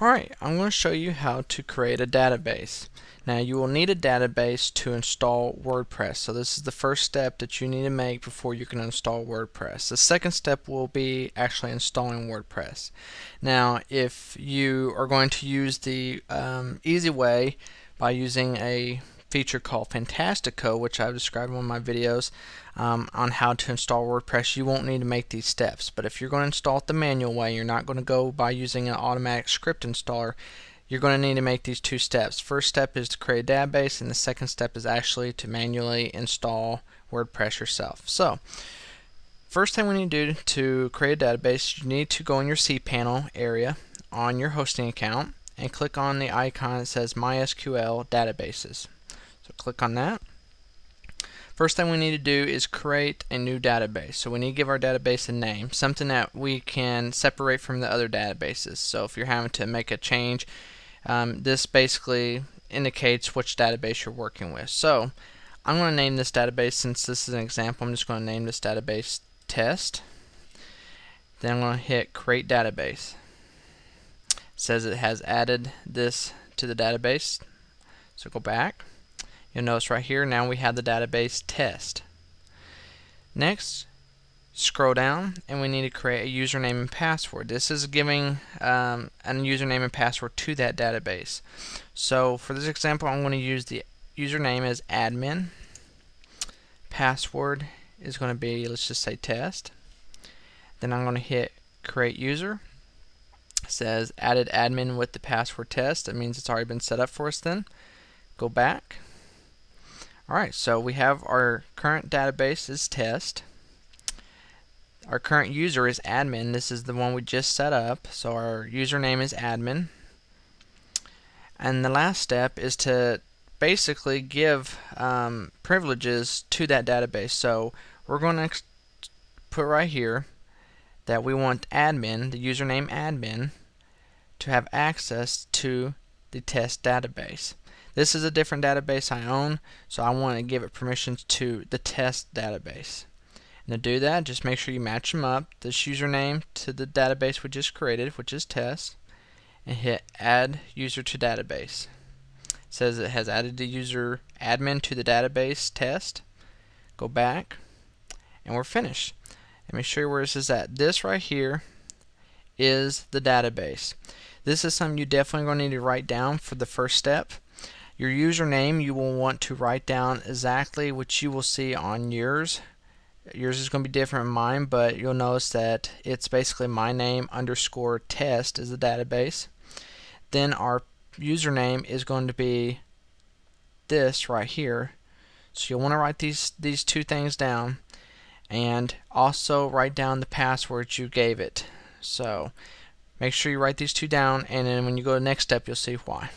Alright, I'm going to show you how to create a database. Now you will need a database to install WordPress. So this is the first step that you need to make before you can install WordPress. The second step will be actually installing WordPress. Now if you are going to use the easy way by using a feature called Fantastico, which I've described in one of my videos on how to install WordPress, you won't need to make these steps. But if you're going to install it the manual way, you're not going to go by using an automatic script installer, you're going to need to make these two steps. First step is to create a database, and the second step is actually to manually install WordPress yourself. So first thing we need to do to create a database, you need to go in your cPanel area on your hosting account and click on the icon that says MySQL Databases. So click on that. First thing we need to do is create a new database. So we need to give our database a name, something that we can separate from the other databases. So if you're having to make a change, this basically indicates which database you're working with. So I'm going to name this database, since this is an example, I'm just going to name this database test. Then I'm going to hit create database. It says it has added this to the database. So go back. You'll notice right here now we have the database test. Next, scroll down and we need to create a username and password. This is giving a username and password to that database. So for this example, I'm going to use the username as admin. Password is going to be, let's just say, test. Then I'm going to hit create user. It says added admin with the password test. That means it's already been set up for us. Then go back. Alright, so we have our current database is test. Our current user is admin. This is the one we just set up. So our username is admin. And the last step is to basically give privileges to that database. So we're going to put right here that we want admin, the username admin, to have access to the test database. This is a different database I own, so I want to give it permissions to the test database. And to do that, just make sure you match them up, this username to the database we just created, which is test, and hit add user to database. It says it has added the user admin to the database test. Go back, and we're finished. Let me show you where this is at. This right here is the database. This is something you definitely going to need to write down for the first step. Your username, you will want to write down exactly what you will see on yours. Yours is going to be different than mine, but you'll notice that it's basically my name underscore test is the database. Then our username is going to be this right here. So you'll want to write these two things down, and also write down the password you gave it. So make sure you write these two down, and then when you go to the next step, you'll see why.